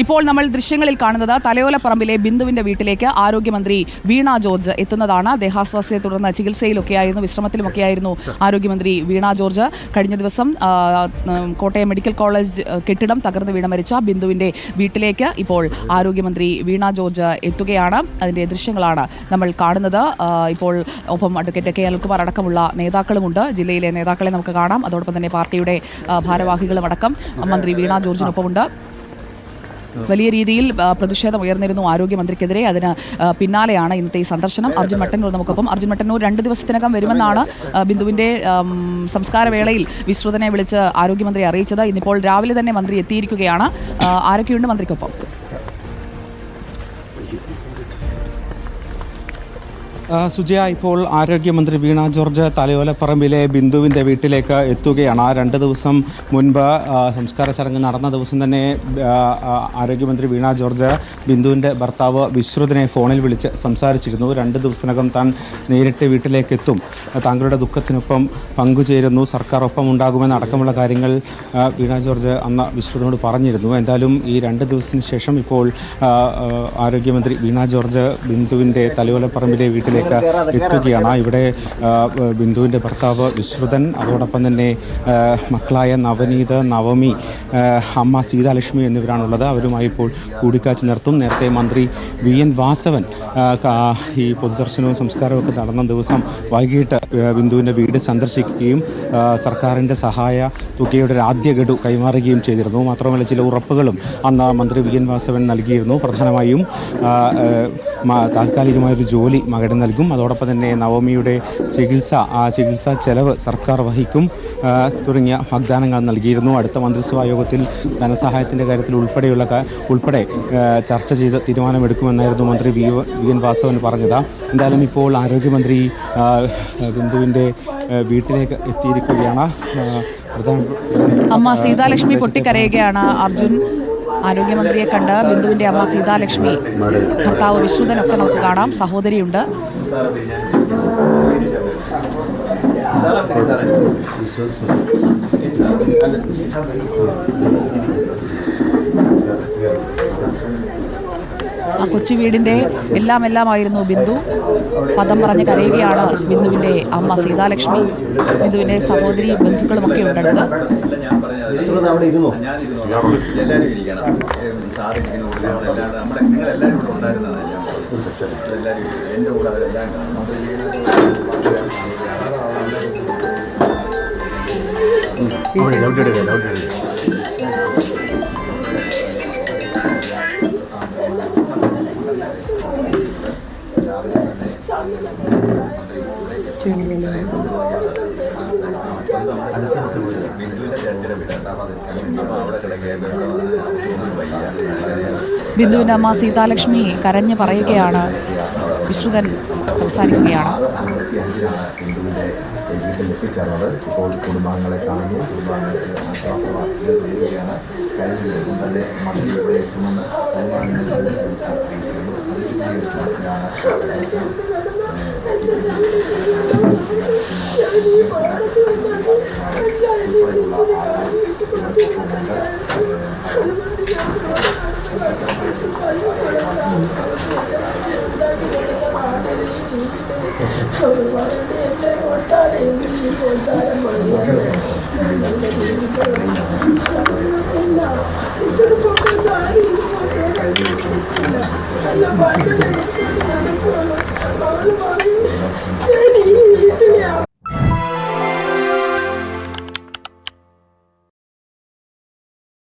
ഇപ്പോൾ നമ്മൾ ദൃശ്യങ്ങളിൽ കാണുന്നത് തലയോലപ്പറമ്പിലെ ബിന്ദുവിന്റെ വീട്ടിലേക്ക് ആരോഗ്യമന്ത്രി വീണ ജോർജ് എത്തുന്നതാണ്. ദേഹാസ്വാസ്ഥ്യത്തെ തുടർന്ന് ചികിത്സയിലൊക്കെയായിരുന്നു, വിശ്രമത്തിലുമൊക്കെയായിരുന്നു ആരോഗ്യമന്ത്രി വീണ ജോർജ്. കഴിഞ്ഞ ദിവസം കോട്ടയം മെഡിക്കൽ കോളേജ് കെട്ടിടം തകർന്ന് വീണ് മരിച്ച ബിന്ദുവിന്റെ വീട്ടിലേക്ക് ഇപ്പോൾ ആരോഗ്യമന്ത്രി വീണ ജോർജ് എത്തുകയാണ്. അതിന്റെ ദൃശ്യങ്ങളാണ് നമ്മൾ കാണുന്നത്. ഇപ്പോൾ ഒപ്പം അഡ്വക്കേറ്റ് കെ അനിൽകുമാർ അടക്കമുള്ള നേതാക്കളുമുണ്ട്. ജില്ലയിലെ നേതാക്കളെ നമുക്ക് കാണാം. അതോടൊപ്പം തന്നെ പാർട്ടിയുടെ ഭാരവാഹികളും അടക്കം മന്ത്രി വീണ ജോർജിനൊപ്പമുണ്ട്. വലിയ രീതിയിൽ പ്രതിഷേധം ഉയർന്നിരുന്നു ആരോഗ്യമന്ത്രിക്കെതിരെ. അതിന് പിന്നാലെയാണ് ഇന്നത്തെ ഈ സന്ദർശനം. അർജുൻ മട്ടന്നൂർ നമുക്കൊപ്പം. അർജുൻ മട്ടന്നൂർ 2 ദിവസത്തിനകം വരുമെന്നാണ് ബിന്ദുവിന്റെ സംസ്കാരവേളയിൽ വിശ്രുതനെ വിളിച്ച് ആരോഗ്യമന്ത്രി അറിയിച്ചത്. ഇന്നിപ്പോൾ രാവിലെ തന്നെ മന്ത്രി എത്തിയിരിക്കുകയാണ്. ആരൊക്കെയുണ്ട് മന്ത്രിക്കൊപ്പം? സുജയ, ഇപ്പോൾ ആരോഗ്യമന്ത്രി വീണ ജോർജ് തലയോലപ്പറമ്പിലെ ബിന്ദുവിൻ്റെ വീട്ടിലേക്ക് എത്തുകയാണ്. 2 ദിവസം മുൻപ് സംസ്കാര ചടങ്ങ് നടന്ന ദിവസം തന്നെ ആരോഗ്യമന്ത്രി വീണ ജോർജ് ബിന്ദുവിൻ്റെ ഭർത്താവ് വിശ്രുതിനെ ഫോണിൽ വിളിച്ച് സംസാരിച്ചിരുന്നു. 2 ദിവസത്തിനകം താൻ നേരിട്ട് വീട്ടിലേക്ക് എത്തും, താങ്കളുടെ ദുഃഖത്തിനൊപ്പം പങ്കുചേരുന്നു, സർക്കാർ ഒപ്പം ഉണ്ടാകുമെന്ന് അടക്കമുള്ള കാര്യങ്ങൾ വീണ ജോർജ് അന്ന് വിശ്രുതിനോട് പറഞ്ഞിരുന്നു. എന്തായാലും ഈ 2 ദിവസത്തിന് ശേഷം ഇപ്പോൾ ആരോഗ്യമന്ത്രി വീണ ജോർജ് ബിന്ദുവിൻ്റെ തലയോലപ്പറമ്പിലെ വീട്ടിൽ എത്തുകയാണ്. ഇവിടെ ബിന്ദുവിൻ്റെ ഭർത്താവ് വിശ്രുതൻ, അതോടൊപ്പം തന്നെ മക്കളായ നവനീത്, നവമി, അമ്മ സീതാലക്ഷ്മി എന്നിവരാണുള്ളത്. അവരുമായി ഇപ്പോൾ കൂടിക്കാഴ്ച നടത്തും. നേരത്തെ മന്ത്രി VN വാസവൻ ഈ പൊതുദർശനവും സംസ്കാരവും ഒക്കെ നടന്ന ദിവസം വൈകിട്ട് ബിന്ദുവിൻ്റെ വീട് സന്ദർശിക്കുകയും സർക്കാരിൻ്റെ സഹായ തുകയുടെ ഒരു ആദ്യ ഗഡു കൈമാറുകയും ചെയ്തിരുന്നു. മാത്രമല്ല ചില ഉറപ്പുകളും അന്ന് മന്ത്രി VN വാസവൻ നൽകിയിരുന്നു. പ്രധാനമായും താൽക്കാലികമായൊരു ജോലി മകന് നൽകും, അതോടൊപ്പം തന്നെ നവമിയുടെ ചികിത്സാ ചെലവ് സർക്കാർ വഹിക്കും തുടങ്ങിയ വാഗ്ദാനങ്ങൾ നൽകിയിരുന്നു. അടുത്ത മന്ത്രിസഭാ യോഗത്തിൽ ധനസഹായത്തിൻ്റെ കാര്യത്തിൽ ഉൾപ്പെടെ ചർച്ച ചെയ്ത് തീരുമാനമെടുക്കുമെന്നായിരുന്നു മന്ത്രി VN വാസവൻ പറഞ്ഞത്. എന്തായാലും ഇപ്പോൾ ആരോഗ്യമന്ത്രി ബിന്ദുവിൻ്റെ വീട്ടിലേക്ക് എത്തിയിരിക്കുകയാണ്. അമ്മ സീതാലക്ഷ്മി പൊട്ടിക്കരയുകയാണ്. അർജുൻ, ആരോഗ്യമന്ത്രിയെ കണ്ട് ബിന്ദുവിന്റെ അമ്മ സീതാലക്ഷ്മി, ഭർത്താവ് വിശ്രുതനൊക്കെ നമുക്ക് കാണാം. സഹോദരിയുണ്ട്. ആ കൊച്ചു വീടിന്റെ എല്ലാമായിരുന്നു ബിന്ദു. പദം പറഞ്ഞ് കരയുകയാണ് ബിന്ദുവിന്റെ അമ്മ സീതാലക്ഷ്മി. ബിന്ദുവിന്റെ സഹോദരി ബന്ധുക്കളുമൊക്കെ ഉണ്ടത്. ബിന്ദുവിന്റെ അമ്മ സീതാലക്ഷ്മി കരഞ്ഞ് പറയുകയാണ്. വിശ്രുതൻ സംസാരിക്കുകയാണ്. എത്തിച്ചേർന്നത് ഇപ്പോൾ കുടുംബാംഗങ്ങളെ കാണുന്നു, കുടുംബാംഗങ്ങൾക്ക് ആശ്വാസവാർത്തകൾ നൽകുകയാണ്. കഴിഞ്ഞ തന്നെ മന്ത്രി ഇവിടെ എത്തുമെന്ന് Thank you.